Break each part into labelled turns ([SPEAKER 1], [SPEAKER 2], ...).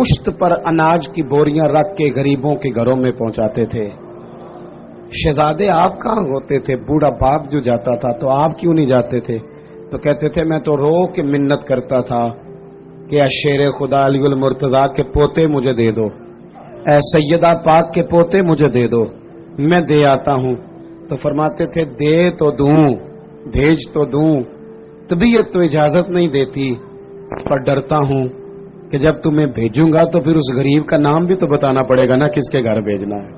[SPEAKER 1] پشت پر اناج کی بوریاں رکھ کے غریبوں کے گھروں میں پہنچاتے تھے. شہزادے آپ کہاں ہوتے تھے؟ بوڑھا باپ جو جاتا تھا تو آپ کیوں نہیں جاتے تھے؟ تو کہتے تھے میں تو رو کے منت کرتا تھا کہ اے شیر خدا علی المرتضیٰ کے پوتے مجھے دے دو، اے سیدہ پاک کے پوتے مجھے دے دو، میں دے آتا ہوں. تو فرماتے تھے دے تو دوں، بھیج تو دوں، طبیعت تو اجازت نہیں دیتی، پر ڈرتا ہوں کہ جب تمہیں بھیجوں گا تو پھر اس غریب کا نام بھی تو بتانا پڑے گا نا کس کے گھر بھیجنا ہے.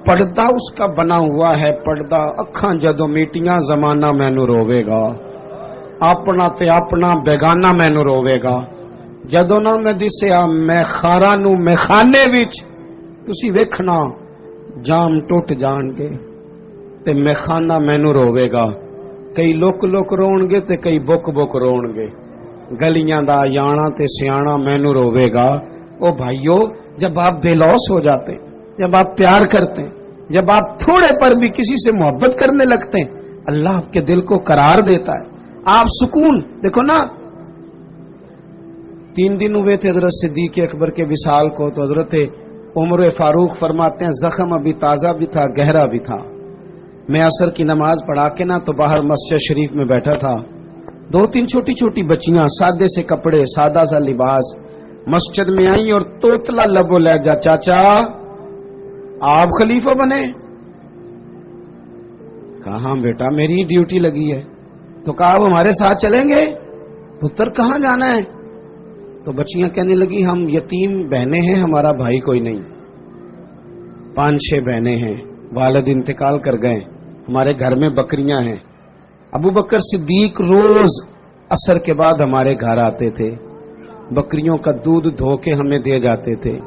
[SPEAKER 1] پردہ اس کا بنا ہوا ہے، پردہ اکھاں جدوں میٹیاں زمانہ مینوں روے گا، اپنا تے اپنا بیگانہ مینوں روے گا. جدوں نہ میں دسیا میں خاراں نوں میخانے وچ تسی ویکھنا جام ٹوٹ جان گے تے میخانہ مینوں روے گا. کئی لک لک رون گے تے کئی بک بک رون گے. گلیاں دا یانا تے سیانا مینوں روے گا. او بھائیو، جب آپ بے لوس ہو جاتے، جب آپ پیار کرتے ہیں، جب آپ تھوڑے پر بھی کسی سے محبت کرنے لگتے ہیں، اللہ آپ کے دل کو قرار دیتا ہے. آپ سکون دیکھو نا. 3 دن ہوئے تھے حضرت صدیق اکبر کے وصال کو، تو حضرت عمر فاروق فرماتے ہیں زخم ابھی تازہ بھی تھا، گہرا بھی تھا. میں عصر کی نماز پڑھا کے نا تو باہر مسجد شریف میں بیٹھا تھا. 2-3 چھوٹی چھوٹی بچیاں سادے سے کپڑے، سادہ سا لباس مسجد میں آئیں اور توتلا لب و لہجہ، چاچا آپ خلیفہ بنے؟ کہاں بیٹا میری ڈیوٹی لگی ہے. تو کہا وہ ہمارے ساتھ چلیں گے؟ پتر کہاں جانا ہے؟ تو بچیاں کہنے لگی ہم یتیم بہنیں ہیں، ہمارا بھائی کوئی نہیں، 5-6 بہنیں ہیں، والد انتقال کر گئے، ہمارے گھر میں بکریاں ہیں. ابو بکر صدیق روز عصر کے بعد ہمارے گھر آتے تھے، بکریوں کا دودھ دھو کے ہمیں دے جاتے تھے،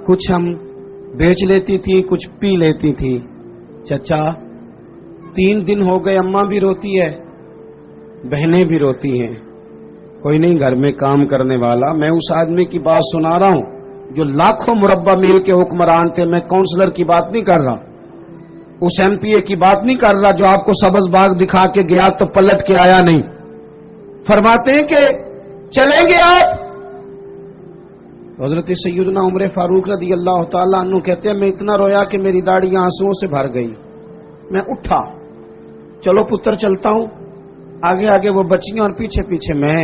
[SPEAKER 1] کچھ ہم بیچ لیتی تھی، کچھ پی لیتی تھی. چچا 3 دن ہو گئے، اماں بھی روتی ہے، بہنیں بھی روتی ہیں، کوئی نہیں گھر میں کام کرنے والا. میں اس آدمی کی بات سنا رہا ہوں جو لاکھوں مربع میل کے حکمران تھے. میں کونسلر کی بات نہیں کر رہا، اس ایم پی اے کی بات نہیں کر رہا جو آپ کو سبز باغ دکھا کے گیا تو پلٹ کے آیا نہیں. فرماتے ہیں کہ چلیں گے آپ؟ حضرت سیدنا عمر فاروق رضی اللہ تعالیٰ عنہ کہتے ہیں میں اتنا رویا کہ میری داڑھی آنسوؤں سے بھر گئی. میں اٹھا، چلو پتر چلتا ہوں. آگے آگے وہ بچیاں اور پیچھے پیچھے میں.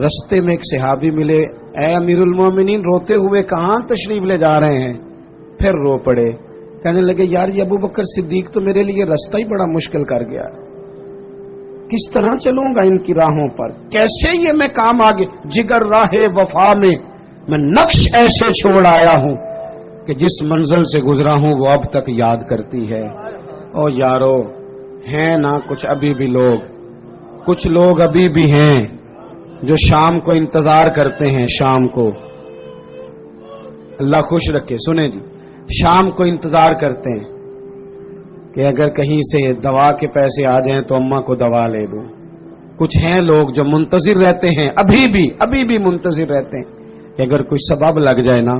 [SPEAKER 1] رستے میں ایک صحابی ملے. اے امیر المومنین، روتے ہوئے کہاں تشریف لے جا رہے ہیں؟ پھر رو پڑے، کہنے لگے یار یہ ابو بکر صدیق تو میرے لیے رستہ ہی بڑا مشکل کر گیا، کس طرح چلوں گا ان کی راہوں پر؟ کیسے یہ میں کام آگے؟ جگر راہ وفا میں میں نقش ایسے چھوڑ آیا ہوں کہ جس منزل سے گزرا ہوں وہ اب تک یاد کرتی ہے. او یارو، ہیں نا کچھ ابھی بھی لوگ، کچھ لوگ ابھی بھی ہیں جو شام کو انتظار کرتے ہیں. شام کو اللہ خوش رکھے. سنیں جی، شام کو انتظار کرتے ہیں کہ اگر کہیں سے دوا کے پیسے آ جائیں تو اماں کو دوا لے دوں. کچھ ہیں لوگ جو منتظر رہتے ہیں، ابھی بھی منتظر رہتے ہیں کہ اگر کوئی سبب لگ جائے نا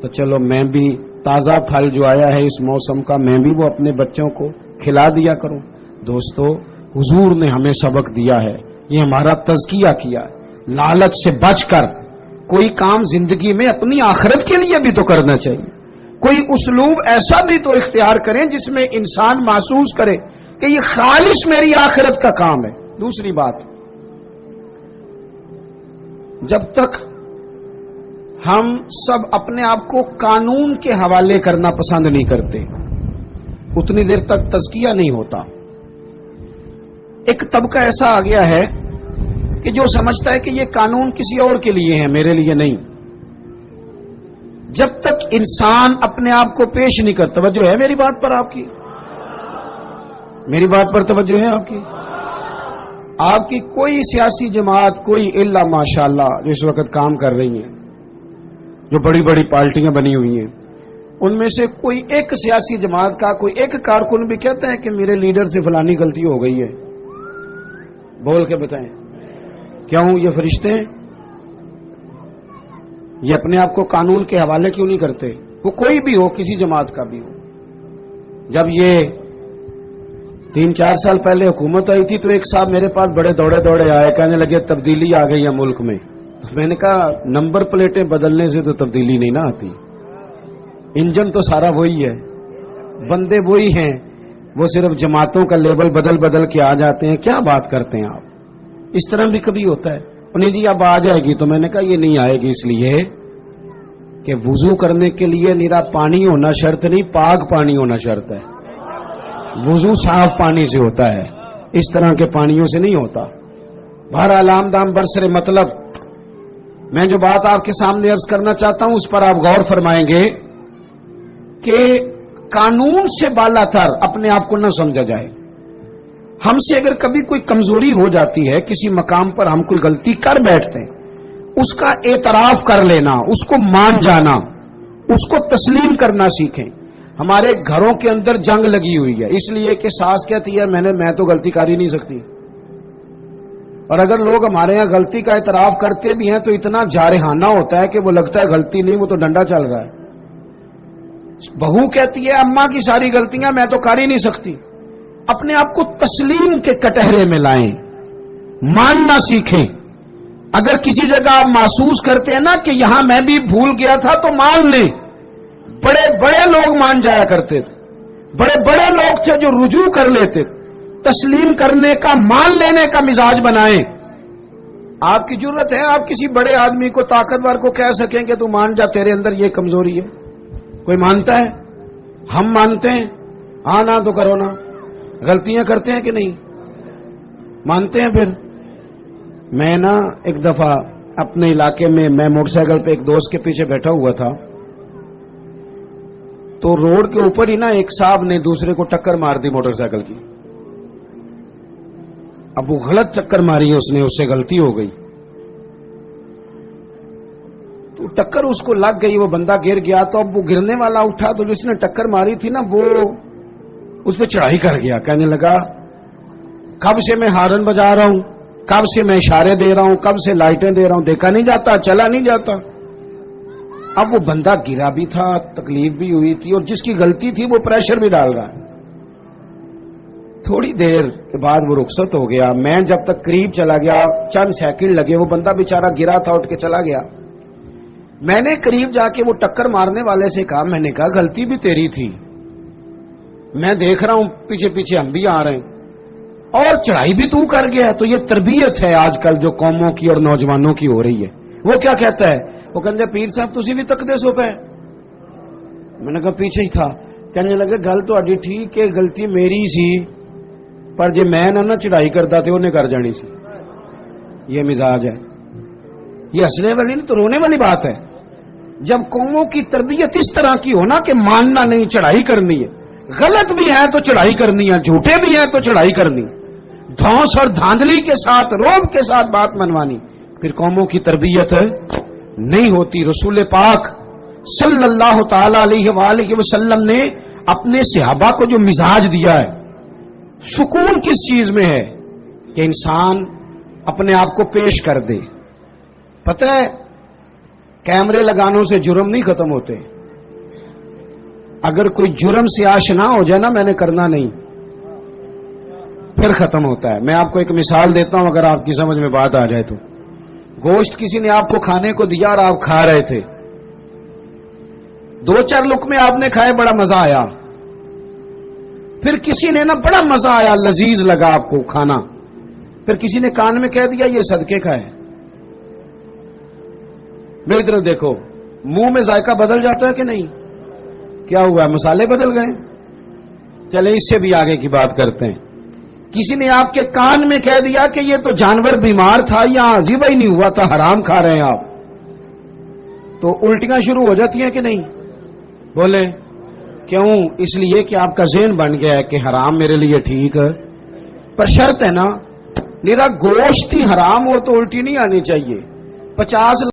[SPEAKER 1] تو چلو میں بھی تازہ پھل جو آیا ہے اس موسم کا میں بھی وہ اپنے بچوں کو کھلا دیا کروں. دوستو، حضور نے ہمیں سبق دیا ہے، یہ ہمارا تزکیہ کیا ہے. لالچ سے بچ کر کوئی کام زندگی میں اپنی آخرت کے لیے بھی تو کرنا چاہیے. کوئی اسلوب ایسا بھی تو اختیار کریں جس میں انسان محسوس کرے کہ یہ خالص میری آخرت کا کام ہے. دوسری بات، جب تک ہم سب اپنے آپ کو قانون کے حوالے کرنا پسند نہیں کرتے اتنی دیر تک تزکیہ نہیں ہوتا. ایک طبقہ ایسا آ گیا ہے کہ جو سمجھتا ہے کہ یہ قانون کسی اور کے لیے ہے، میرے لیے نہیں. جب تک انسان اپنے آپ کو پیش نہیں کرتا، توجہ ہے میری بات پر آپ کی؟ میری بات پر توجہ ہے آپ کی؟ آپ کی کوئی سیاسی جماعت، کوئی الا ماشاءاللہ جو اس وقت کام کر رہی ہیں، جو بڑی بڑی پارٹیاں بنی ہوئی ہیں، ان میں سے کوئی ایک سیاسی جماعت کا کوئی ایک کارکن بھی کہتا ہے کہ میرے لیڈر سے فلانی غلطی ہو گئی ہے؟ بول کے بتائیں. کیوں؟ یہ فرشتے ہیں، یہ اپنے آپ کو قانون کے حوالے کیوں نہیں کرتے؟ وہ کوئی بھی ہو، کسی جماعت کا بھی ہو. جب یہ 3-4 سال پہلے حکومت آئی تھی تو ایک صاحب میرے پاس بڑے دوڑے آئے، کہنے لگے تبدیلی آ گئی ہے ملک میں. میں نے کہا نمبر پلیٹیں بدلنے سے تو تبدیلی نہیں نہ آتی، انجن تو سارا وہی ہے، بندے وہی ہیں، وہ صرف جماعتوں کا لیبل بدل بدل کے آ جاتے ہیں. کیا بات کرتے ہیں آپ؟ اس طرح بھی کبھی ہوتا ہے. انہیں جی اب آ جائے گی، تو میں نے کہا یہ نہیں آئے گی، اس لیے کہ وضو کرنے کے لیے نیرا پانی ہونا شرط نہیں، پاک پانی ہونا شرط ہے. وضو صاف پانی سے ہوتا ہے، اس طرح کے پانیوں سے نہیں ہوتا. بہرحال عام دام برسر مطلب میں جو بات آپ کے سامنے عرض کرنا چاہتا ہوں اس پر آپ غور فرمائیں گے کہ قانون سے بالا تر اپنے آپ کو نہ سمجھا جائے. ہم سے اگر کبھی کوئی کمزوری ہو جاتی ہے، کسی مقام پر ہم کوئی غلطی کر بیٹھتے ہیں، اس کا اعتراف کر لینا، اس کو مان جانا، اس کو تسلیم کرنا سیکھیں. ہمارے گھروں کے اندر جنگ لگی ہوئی ہے اس لیے کہ ساس کہتی ہے میں تو غلطی کر ہی نہیں سکتی، اور اگر لوگ ہمارے ہاں غلطی کا اعتراف کرتے بھی ہیں تو اتنا جارحانہ ہوتا ہے کہ وہ لگتا ہے غلطی نہیں، وہ تو ڈنڈا چل رہا ہے. بہو کہتی ہے اماں کی ساری غلطیاں میں تو کر ہی نہیں سکتی. اپنے آپ کو تسلیم کے کٹہرے میں لائیں، ماننا سیکھیں. اگر کسی جگہ آپ محسوس کرتے ہیں نا کہ یہاں میں بھی بھول گیا تھا تو مان لیں. بڑے بڑے لوگ مان جایا کرتے تھے، بڑے بڑے لوگ تھے جو رجوع کر لیتے تھے. تسلیم کرنے کا، مان لینے کا مزاج بنائیں. آپ کی ضرورت ہے آپ کسی بڑے آدمی کو، طاقتور کو کہہ سکیں کہ تو مان جا، تیرے اندر یہ کمزوری ہے. کوئی مانتا ہے؟ ہم مانتے ہیں. ہاں نہ تو کرو نا. غلطیاں کرتے ہیں کہ نہیں؟ مانتے ہیں. پھر میں نا ایک دفعہ اپنے علاقے میں موٹر سائیکل پہ ایک دوست کے پیچھے بیٹھا ہوا تھا، تو روڈ کے اوپر ہی نا ایک صاحب نے دوسرے کو ٹکر مار دی موٹر سائیکل کی. اب وہ غلط ٹکر ماری ہے اس نے، اس سے غلطی ہو گئی تو ٹکر اس کو لگ گئی، وہ بندہ گر گیا. تو اب وہ گرنے والا اٹھا تو جس نے ٹکر ماری تھی نا وہ اس پہ چڑھائی کر گیا. کہنے لگا کب سے میں ہارن بجا رہا ہوں، کب سے میں اشارے دے رہا ہوں، کب سے لائٹیں دے رہا ہوں، دیکھا نہیں جاتا، چلا نہیں جاتا. اب وہ بندہ گرا بھی تھا، تکلیف بھی ہوئی تھی، اور جس کی غلطی تھی وہ پریشر بھی ڈال رہا ہے. تھوڑی دیر کے بعد وہ رخصت ہو گیا. میں جب تک قریب چلا گیا، چند سیکنڈ لگے، وہ بندہ بیچارہ گرا تھا، اٹھ کے چلا گیا. میں نے قریب جا کے وہ ٹکر مارنے والے سے کہا، میں نے کہا غلطی بھی تیری تھی، میں دیکھ رہا ہوں پیچھے پیچھے ہم بھی آ رہے ہیں، اور چڑھائی بھی تو کر گیا. تو یہ تربیت ہے آج کل جو قوموں کی اور نوجوانوں کی ہو رہی ہے. وہ کیا کہتا ہے؟ وہ کہتے پیر صاحب تسی بھی تکدے سو پہ. میں نے کہا پیچھے ہی تھا. کہنے لگے گل تو اڈی ٹھیک ہے، غلطی میری سی، پر جی میں نہ چڑھائی کرتا تھے انہیں کر جانی سی. یہ مزاج ہے. یہ ہنسنے والی نہیں تو رونے والی بات ہے. جب قوموں کی تربیت اس طرح کی ہونا کہ ماننا نہیں، چڑھائی کرنی ہے، غلط بھی ہے تو چڑھائی کرنی ہے، جھوٹے بھی ہیں تو چڑھائی کرنی، دھونس اور دھاندلی کے ساتھ، روب کے ساتھ بات منوانی، پھر قوموں کی تربیت نہیں ہوتی. رسول پاک صلی اللہ تعالی علیہ وآلہ وسلم نے اپنے صحابہ کو جو مزاج دیا ہے، سکون کس چیز میں ہے کہ انسان اپنے آپ کو پیش کر دے. پتہ ہے کیمرے لگانوں سے جرم نہیں ختم ہوتے. اگر کوئی جرم سے آشنا ہو جائے نا میں نے کرنا نہیں، پھر ختم ہوتا ہے. میں آپ کو ایک مثال دیتا ہوں اگر آپ کی سمجھ میں بات آ جائے تو. گوشت کسی نے آپ کو کھانے کو دیا اور آپ کھا رہے تھے، 2-4 لقمے آپ نے کھائے، بڑا مزہ آیا. پھر کسی نے نا بڑا مزہ آیا، لذیذ لگا آپ کو کھانا، پھر کسی نے کان میں کہہ دیا یہ صدقے کا ہے. میری طرف دیکھو، منہ میں ذائقہ بدل جاتا ہے کہ نہیں؟ کیا ہوا؟ مسالے بدل گئے. چلے اس سے بھی آگے کی بات کرتے ہیں. کسی نے آپ کے کان میں کہہ دیا کہ یہ تو جانور بیمار تھا یا عذیبہ ہی نہیں ہوا تھا، حرام کھا رہے ہیں آپ، تو الٹیاں شروع ہو جاتی ہیں کہ نہیں؟ بولے کیوں؟ اس لیے کہ آپ کا ذہن بن گیا ہے کہ حرام میرے لیے ٹھیک ہے. پر شرط ہے نا، میرا گوشت ہی حرام ہو تو الٹی نہیں آنی چاہیے. 50